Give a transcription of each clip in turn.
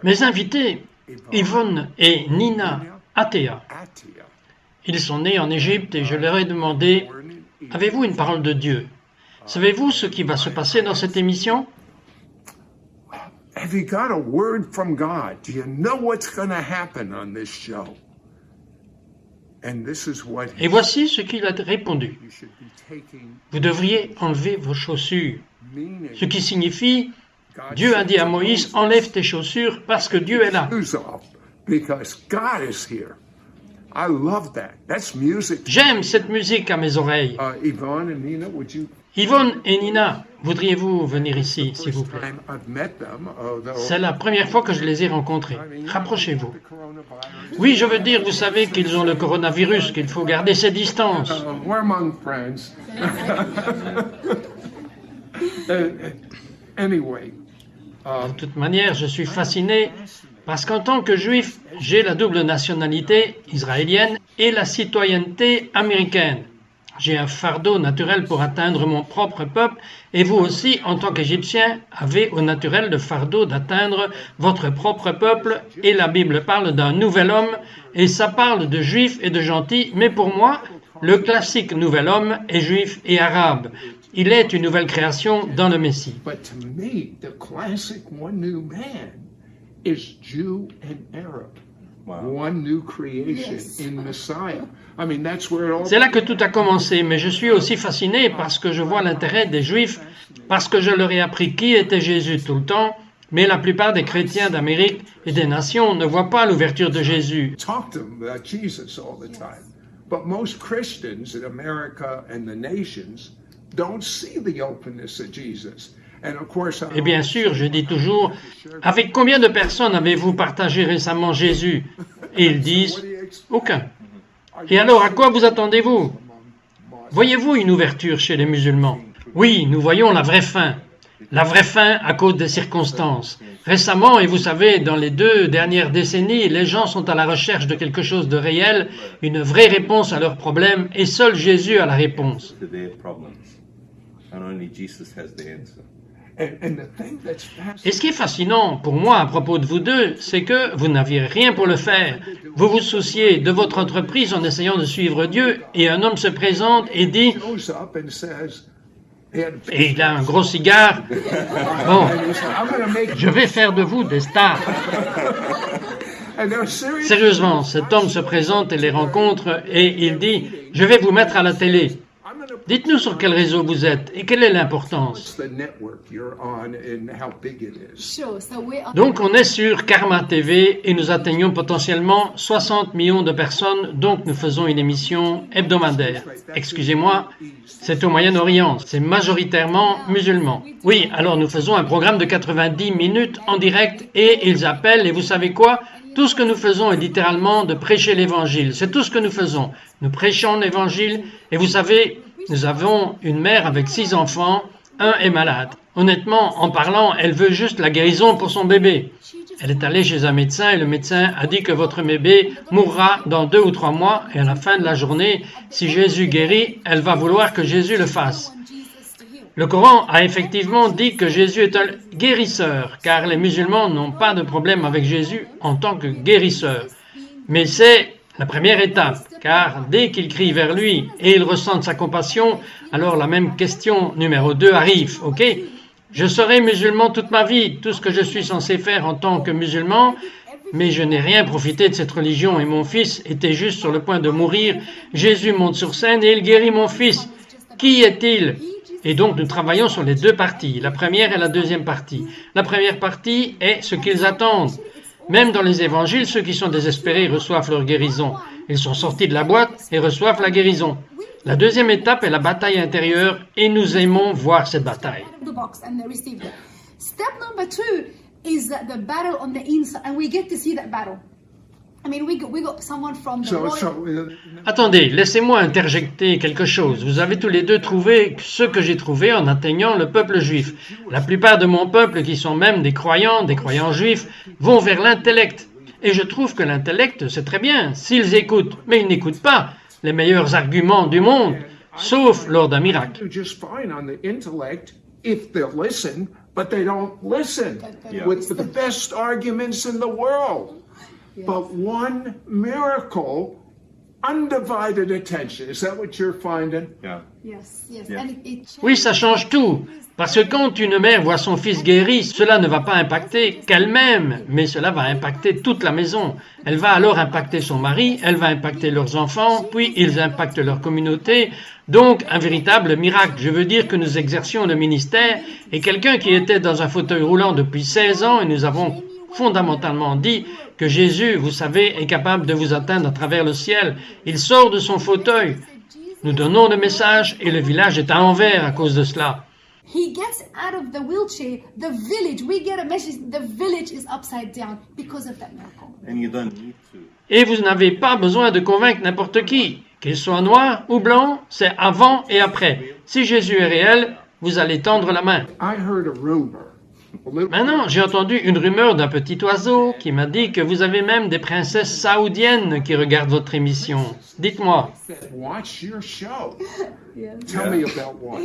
Mes invités, Yvonne et Nina Attea, ils sont nés en Égypte et je leur ai demandé « Avez-vous une parole de Dieu ?» Savez-vous ce qui va se passer dans cette émission? Have you got a word from God? Do you know what's going to happen on this show? And this is what Et voici ce qu'il a répondu. Vous devriez enlever vos chaussures. Ce qui signifie, Dieu a dit à Moïse, enlève tes chaussures parce que Dieu est là. Because God is here. I love that. That's music. J'aime cette musique à mes oreilles. Yvonne and Nina, would you... Yvonne et Nina, voudriez-vous venir ici, s'il vous plaît? C'est la première fois que je les ai rencontrés. Rapprochez-vous. Oui, je veux dire, vous savez qu'ils ont le coronavirus, qu'il faut garder ses distances. De toute manière, je suis fasciné parce qu'en tant que juif, j'ai la double nationalité israélienne et la citoyenneté américaine. J'ai un fardeau naturel pour atteindre mon propre peuple et vous aussi, en tant qu'Égyptien, avez au naturel le fardeau d'atteindre votre propre peuple et la Bible parle d'un nouvel homme et ça parle de juifs et de gentils, mais pour moi, le classique nouvel homme est juif et arabe. Il est une nouvelle création dans le Messie. But to me, the classic one new man is Jew and Arab. One new creation in Messiah. I mean, that's where it all... C'est là que tout a commencé, mais je suis aussi fasciné parce que je vois l'intérêt des Juifs, parce que je leur ai appris qui était Jésus tout le temps, mais la plupart des chrétiens d'Amérique et des nations ne voient pas l'ouverture de Jésus. Talk to them about Jesus all the time. But most Christians in America and the nations don't see the openness of Jesus. Et bien sûr, je dis toujours, avec combien de personnes avez-vous partagé récemment Jésus? Et ils disent, aucun. Et alors, à quoi vous attendez-vous? Voyez-vous une ouverture chez les musulmans? Oui, nous voyons la vraie fin. La vraie fin à cause des circonstances. Récemment, et vous savez, dans les 2 dernières décennies, les gens sont à la recherche de quelque chose de réel, une vraie réponse à leurs problèmes, et seul Jésus a la réponse. Et ce qui est fascinant pour moi à propos de vous deux, c'est que vous n'aviez rien pour le faire. Vous vous souciez de votre entreprise en essayant de suivre Dieu, et un homme se présente et dit, et il a un gros cigare, bon, je vais faire de vous des stars. Sérieusement, cet homme se présente et les rencontre, et il dit, je vais vous mettre à la télé. Dites-nous sur quel réseau vous êtes et quelle est l'importance. Donc, on est sur Karma TV et nous atteignons potentiellement 60 millions de personnes, donc nous faisons une émission hebdomadaire. Excusez-moi, c'est au Moyen-Orient, c'est majoritairement musulman. Oui, alors nous faisons un programme de 90 minutes en direct et ils appellent et vous savez quoi? Tout ce que nous faisons est littéralement de prêcher l'Évangile. C'est tout ce que nous faisons. Nous prêchons l'Évangile et vous savez, nous avons une mère avec 6 enfants, un est malade. Honnêtement, en parlant, elle veut juste la guérison pour son bébé. Elle est allée chez un médecin et le médecin a dit que votre bébé mourra dans 2 ou 3 mois et à la fin de la journée, si Jésus guérit, elle va vouloir que Jésus le fasse. Le Coran a effectivement dit que Jésus est un guérisseur, car les musulmans n'ont pas de problème avec Jésus en tant que guérisseur. Mais c'est la première étape, car dès qu'ils crient vers lui et ils ressentent sa compassion, alors la même question numéro 2 arrive, ok? Je serai musulman toute ma vie, tout ce que je suis censé faire en tant que musulman, mais je n'ai rien profité de cette religion et mon fils était juste sur le point de mourir. Jésus monte sur scène et il guérit mon fils. Qui est-il? Et donc, nous travaillons sur les 2 parties, la première et la deuxième partie. La première partie est ce qu'ils attendent. Même dans les évangiles, ceux qui sont désespérés reçoivent leur guérison. Ils sont sortis de la boîte et reçoivent la guérison. La deuxième étape est la bataille intérieure et nous aimons voir cette bataille. Step number 2 is the battle on the inside, and we get to see that battle. I mean, we got someone from the Attendez, laissez-moi interjecter quelque chose. Vous avez tous les deux trouvé ce que j'ai trouvé en atteignant le peuple juif. La plupart de mon peuple, qui sont même des croyants juifs, vont vers l'intellect. Et je trouve que l'intellect, c'est très bien, s'ils écoutent. Mais ils n'écoutent pas les meilleurs arguments du monde, sauf lors d'un miracle. but they don't listen Yeah. with the best arguments in the world. Yes. But one miracle, undivided attention. Is that what you're finding? Yeah. Yes, yes. Yeah. And it Oui, ça change tout. Parce que quand une mère voit son fils guéri, cela ne va pas impacter qu'elle-même, mais cela va impacter toute la maison. Elle va alors impacter son mari, elle va impacter leurs enfants, puis ils impactent leur communauté. Donc, un véritable miracle. Je veux dire que nous exercions le ministère et quelqu'un qui était dans un fauteuil roulant depuis 16 ans et nous avons fondamentalement dit que Jésus, vous savez, est capable de vous atteindre à travers le ciel. Il sort de son fauteuil. Nous donnons le message et le village est à l'envers à cause de cela. He gets out of the wheelchair, the village, we get a message, the village is upside down because of that miracle. And you don't need to. Et vous n'avez pas besoin de convaincre n'importe qui. Qu'il soit noir ou blanc, c'est avant et après. Si Jésus est réel, vous allez tendre la main. I heard a rumor. A little- Maintenant, j'ai entendu une rumeur d'un petit oiseau qui m'a dit que vous avez même des princesses saoudiennes qui regardent votre émission. Dites-moi. Watch your show. Yes. Tell me about one.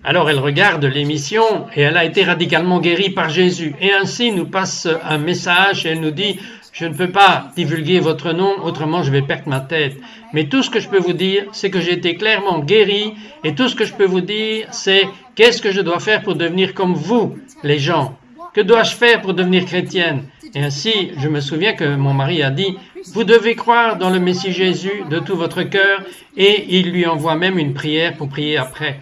Alors elle regarde l'émission et elle a été radicalement guérie par Jésus. Et ainsi nous passe un message et elle nous dit « Je ne peux pas divulguer votre nom, autrement je vais perdre ma tête. Mais tout ce que je peux vous dire, c'est que j'ai été clairement guéri et tout ce que je peux vous dire, c'est qu'est-ce que je dois faire pour devenir comme vous, les gens. Que dois-je faire pour devenir chrétienne ?» Et ainsi, je me souviens que mon mari a dit « Vous devez croire dans le Messie Jésus de tout votre cœur » et il lui envoie même une prière pour prier après.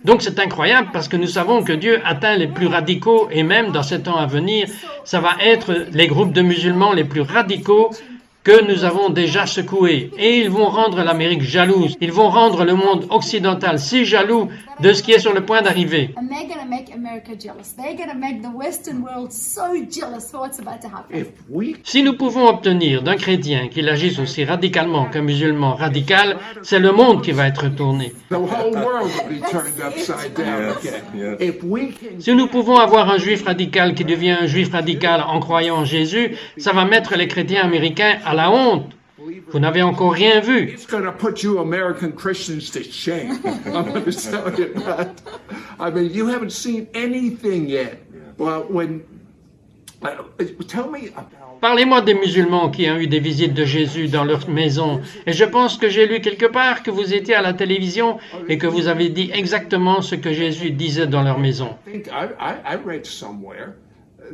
Donc c'est incroyable parce que nous savons que Dieu atteint les plus radicaux et même dans ces temps à venir, ça va être les groupes de musulmans les plus radicaux que nous avons déjà secoués. Et ils vont rendre l'Amérique jalouse. Ils vont rendre le monde occidental si jaloux de ce qui est sur le point d'arriver. And they're going to make America jealous. They're going to make the Western world so jealous for what's about to happen. If we Si nous pouvons obtenir d'un chrétien qu'il agisse aussi radicalement qu'un musulman radical, c'est le monde qui va être tourné. the whole world will be turned upside down Yes, again. yes. If we can Si nous pouvons avoir un juif radical qui devient un juif radical en croyant en Jésus, ça va mettre les chrétiens américains à la honte. Vous n'avez encore rien vu. it's going to put you American Christians to shame. I'm going to tell you that. I mean, you haven't seen anything yet. Well, tell me about. Parlez-moi des musulmans qui ont eu des visites de Jésus dans leur maison. Et je pense que j'ai lu quelque part que vous étiez à la télévision et que vous avez dit exactement ce que Jésus disait dans leur maison. I think I read somewhere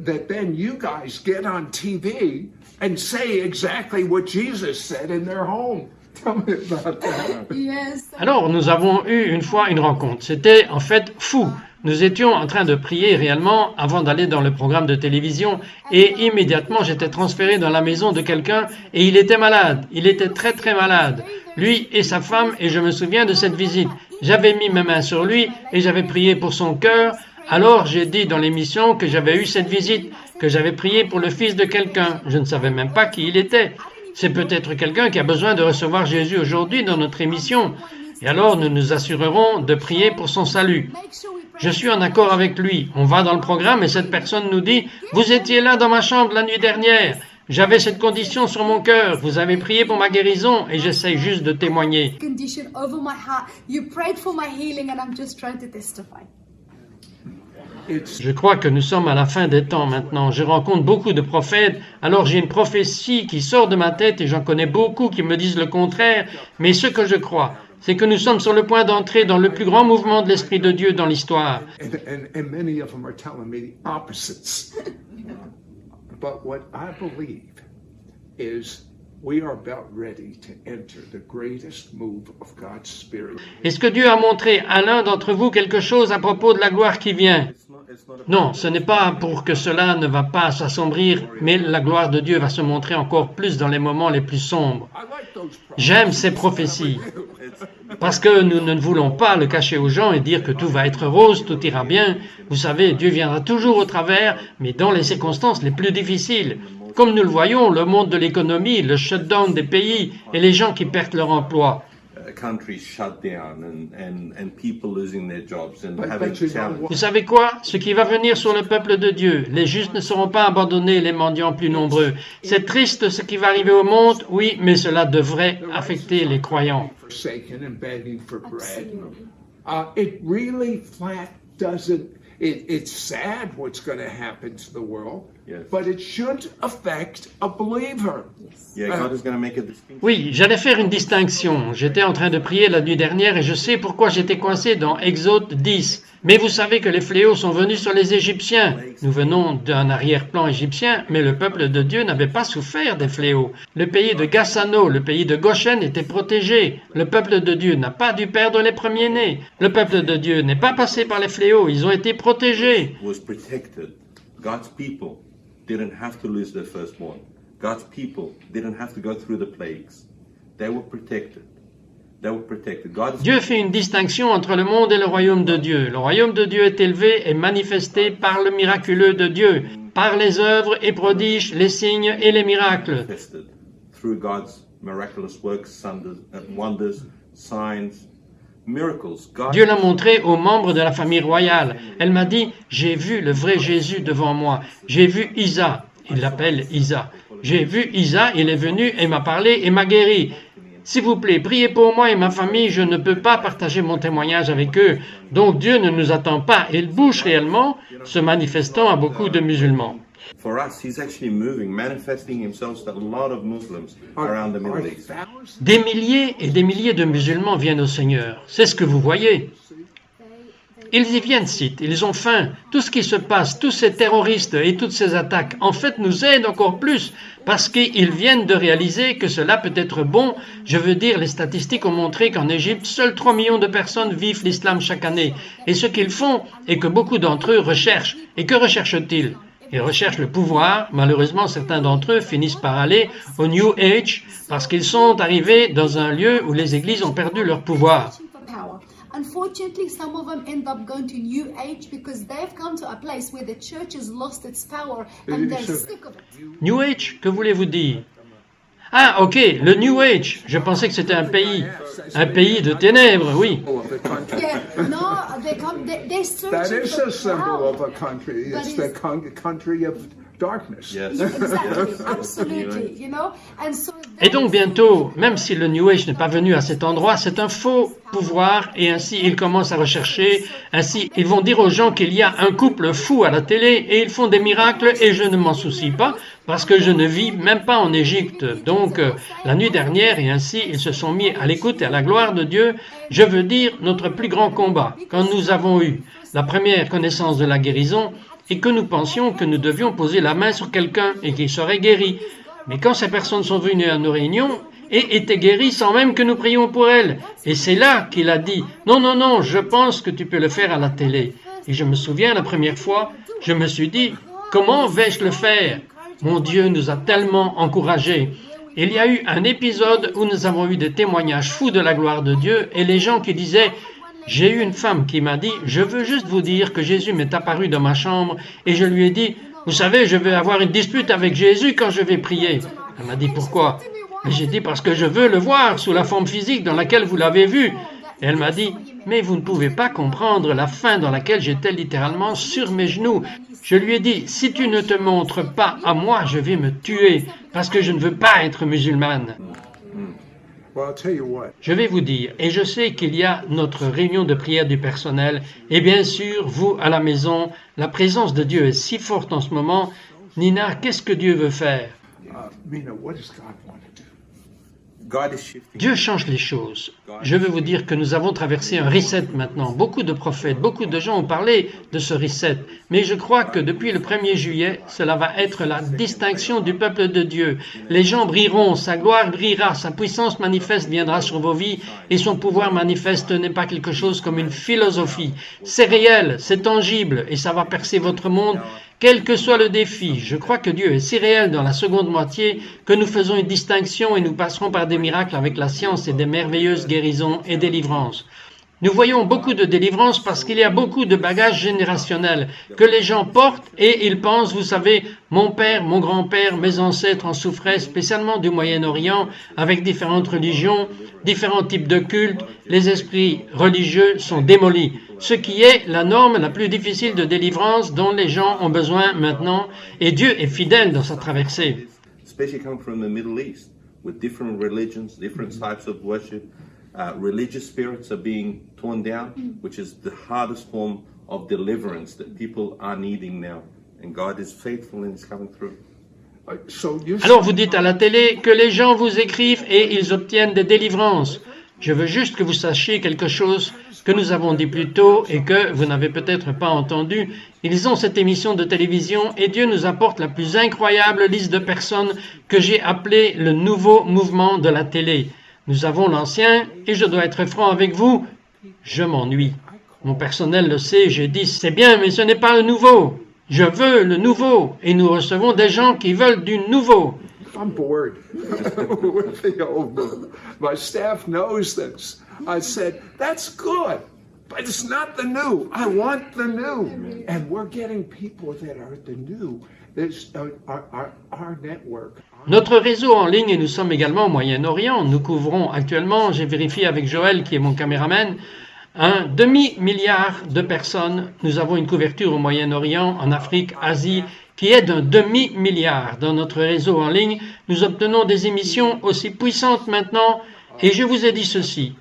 that then you guys get on TV and say exactly what Jesus said in their home. Tell me about that. Yes. Alors, nous avons eu une fois une rencontre. C'était en fait fou. Nous étions en train de prier réellement avant d'aller dans le programme de télévision et immédiatement j'étais transféré dans la maison de quelqu'un et il était malade. Il était très très malade. Lui et sa femme et je me souviens de cette visite. J'avais mis mes mains sur lui et j'avais prié pour son cœur. Alors j'ai dit dans l'émission que j'avais eu cette visite, que j'avais prié pour le fils de quelqu'un. Je ne savais même pas qui il était. C'est peut-être quelqu'un qui a besoin de recevoir Jésus aujourd'hui dans notre émission. Et alors nous nous assurerons de prier pour son salut. Make sure we pray. Je suis en accord avec lui. On va dans le programme et cette personne nous dit « Vous étiez là dans ma chambre la nuit dernière. J'avais cette condition sur mon cœur. Vous avez prié pour ma guérison et j'essaye juste de témoigner. » Condition over my heart. You prayed for my healing and I'm just trying to testify. It's Je crois que nous sommes à la fin des temps maintenant. Je rencontre beaucoup de prophètes, alors j'ai une prophétie qui sort de ma tête et j'en connais beaucoup qui me disent le contraire. Mais ce que je crois, c'est que nous sommes sur le point d'entrer dans le plus grand mouvement de l'Esprit de Dieu dans l'histoire. and many of them are telling me the opposites. But what I believe is we are about ready to enter the greatest move of God's Spirit. Est-ce que Dieu a montré à l'un d'entre vous quelque chose à propos de la gloire qui vient? It's not Non, ce n'est pas pour que cela ne va pas s'assombrir, mais la gloire de Dieu va se montrer encore plus dans les moments les plus sombres. I like those prophets. J'aime ces prophéties, parce que nous ne voulons pas le cacher aux gens et dire que tout va être rose, tout ira bien. Vous savez, Dieu viendra toujours au travers, mais dans les circonstances les plus difficiles. Comme nous le voyons, le monde de l'économie, le shutdown des pays et les gens qui perdent leur emploi. countries shut down and people losing their jobs and But having you know challenges. what? Vous savez quoi? Ce qui va venir sur le peuple de Dieu, les justes ne seront pas abandonnés, les mendiants plus nombreux. C'est triste ce qui va arriver au monde, oui, mais cela devrait affecter les croyants. Forsaken and begging for bread. Absolutely. It really flat doesn't. It's sad what's going to happen to the world, Yes. but it shouldn't affect a believer. Yeah, God is going to make a distinction. Oui, j'allais faire une distinction. J'étais en train de prier la nuit dernière et je sais pourquoi j'étais coincé dans Exode 10. Mais vous savez que les fléaux sont venus sur les Égyptiens. Nous venons d'un arrière-plan égyptien, mais le peuple de Dieu n'avait pas souffert des fléaux. Le pays de Gassano, le pays de Goshen était protégé. Le peuple de Dieu n'a pas dû perdre les premiers-nés. Le peuple de Dieu n'est pas passé par les fléaux, ils ont été protégés. Was protected. God's people didn't have to lose their firstborn. God's people didn't have to go through the plagues. They were protected. They were protected. God is Dieu fait une distinction entre le monde et le royaume de Dieu. Le royaume de Dieu est élevé et manifesté par le miraculeux de Dieu, par les œuvres et prodiges, les signes et les miracles. manifested through God's miraculous works, wonders, signs, miracles. God Dieu l'a montré aux membres de la famille royale. Elle m'a dit, j'ai vu le vrai Jésus devant moi. J'ai vu Isa. Il l'appelle Isa. J'ai vu Isa, il est venu et m'a parlé et m'a guéri. S'il vous plaît, priez pour moi et ma famille, je ne peux pas partager mon témoignage avec eux. Donc Dieu ne nous attend pas. Il bouge réellement, se manifestant à beaucoup de musulmans. For us, He's actually moving, manifesting Himself to a lot of Muslims around the Middle East. Thousands Des milliers et des milliers de musulmans viennent au Seigneur. C'est ce que vous voyez. Ils y viennent, site, ils ont faim. Tout ce qui se passe, tous ces terroristes et toutes ces attaques, en fait, nous aident encore plus parce qu'ils viennent de réaliser que cela peut être bon. Je veux dire, les statistiques ont montré qu'en Égypte, seuls 3 millions de personnes vivent l'islam chaque année. Et ce qu'ils font est que beaucoup d'entre eux recherchent. Et que recherchent-ils ? Ils recherchent le pouvoir. Malheureusement, certains d'entre eux finissent par aller au New Age parce qu'ils sont arrivés dans un lieu où les églises ont perdu leur pouvoir. For power. Unfortunately, some of them end up going to New Age because they've come to a place where the church has lost its power and they're sick of it. New Age, que voulez-vous dire? Ah, ok, le New Age. Je pensais que c'était un pays de ténèbres, oui. of the country. Yeah, no, they're That searching is for a symbol power. of a country. But It's the it's- country of darkness. Yes. Exactly, absolutely, you know, and so. Et donc bientôt, même si le New Age n'est pas venu à cet endroit, c'est un faux pouvoir et ainsi ils commencent à rechercher, ainsi ils vont dire aux gens qu'il y a un couple fou à la télé et ils font des miracles et je ne m'en soucie pas parce que je ne vis même pas en Égypte. Donc la nuit dernière et ainsi ils se sont mis à l'écoute et à la gloire de Dieu, je veux dire notre plus grand combat quand nous avons eu la première connaissance de la guérison et que nous pensions que nous devions poser la main sur quelqu'un et qu'il serait guéri. Mais quand ces personnes sont venues à nos réunions et étaient guéries sans même que nous prions pour elles, et c'est là qu'il a dit « Non, non, non, je pense que tu peux le faire à la télé. » Et je me souviens la première fois, je me suis dit « Comment vais-je le faire ?» Mon Dieu nous a tellement encouragés. Il y a eu un épisode où nous avons eu des témoignages fous de la gloire de Dieu et les gens qui disaient « J'ai eu une femme qui m'a dit « Je veux juste vous dire que Jésus m'est apparu dans ma chambre et je lui ai dit « Vous savez, je vais avoir une dispute avec Jésus quand je vais prier. » Elle m'a dit « Pourquoi ?» Et j'ai dit « Parce que je veux le voir sous la forme physique dans laquelle vous l'avez vu. » Et elle m'a dit « Mais vous ne pouvez pas comprendre la fin dans laquelle j'étais littéralement sur mes genoux. » Je lui ai dit « Si tu ne te montres pas à moi, je vais me tuer parce que je ne veux pas être musulmane. » Well, I'll tell you what. Je vais vous dire, et je sais qu'il y a notre réunion de prière du personnel, et bien sûr, vous à la maison, la présence de Dieu est si forte en ce moment. Nina, qu'est-ce que Dieu veut faire? Mina, what does God want to do? God is shifting. Dieu change les choses. Je veux vous dire que nous avons traversé un reset maintenant. Beaucoup de prophètes, beaucoup de gens ont parlé de ce reset. Mais je crois que depuis le 1er juillet, cela va être la distinction du peuple de Dieu. Les gens brilleront, sa gloire brillera, sa puissance manifeste viendra sur vos vies et son pouvoir manifeste n'est pas quelque chose comme une philosophie. C'est réel, c'est tangible et ça va percer votre monde. Quel que soit le défi, je crois que Dieu est si réel dans la seconde moitié que nous faisons une distinction et nous passerons par des miracles avec la science et des merveilleuses guérisons et délivrances. Nous voyons beaucoup de délivrances parce qu'il y a beaucoup de bagages générationnels que les gens portent et ils pensent, vous savez, mon père, mon grand-père, mes ancêtres en souffraient, spécialement du Moyen-Orient, avec différentes religions, différents types de cultes. Les esprits religieux sont démolis, ce qui est la norme la plus difficile de délivrance dont les gens ont besoin maintenant et Dieu est fidèle dans sa traversée. Especially coming from the Middle East, with different religions, different types of worship. Religious spirits are being torn down, which is the hardest form of deliverance that people are needing now. And God is faithful and is coming through. Alors vous dites à la télé que les gens vous écrivent et ils obtiennent des délivrances. Je veux juste que vous sachiez quelque chose que nous avons dit plus tôt et que vous n'avez peut-être pas entendu. Ils ont cette émission de télévision et Dieu nous apporte la plus incroyable liste de personnes que j'ai appelée le nouveau mouvement de la télé. Nous avons l'ancien et je dois être franc avec vous, je m'ennuie. Mon personnel le sait, j'ai dit c'est bien mais ce n'est pas le nouveau. Je veux le nouveau et nous recevons des gens qui veulent du nouveau. I'm bored with the old move. My staff knows this. I said, that's good, but it's not the new. I want the new. And we're getting people that are the new. There's our network. Notre réseau en ligne, et nous sommes également au Moyen-Orient, nous couvrons actuellement, j'ai vérifié avec Joël qui est mon caméraman, un demi-milliard de personnes. Nous avons une couverture au Moyen-Orient, en Afrique, Asie, qui est d'un demi-milliard. Dans notre réseau en ligne, nous obtenons des émissions aussi puissantes maintenant, et je vous ai dit ceci,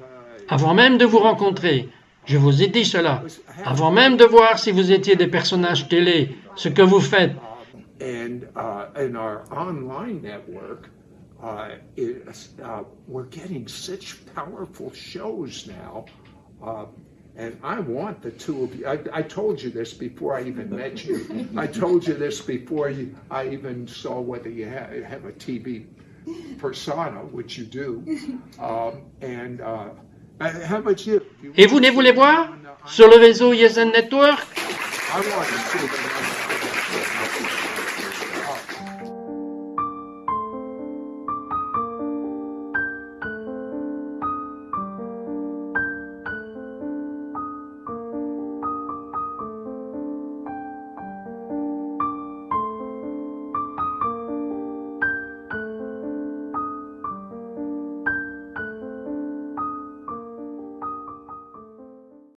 avant même de vous rencontrer, je vous ai dit cela, avant même de voir si vous étiez des personnages télé, ce que vous faites. And in our online network, we're getting such powerful shows now. And I want the two of you. I told you this before I even met you. I told you this before I even saw whether you have a TV persona, which you do. How about you? Et vous les voulez voir sur le réseau Yesen Network? I want to see them.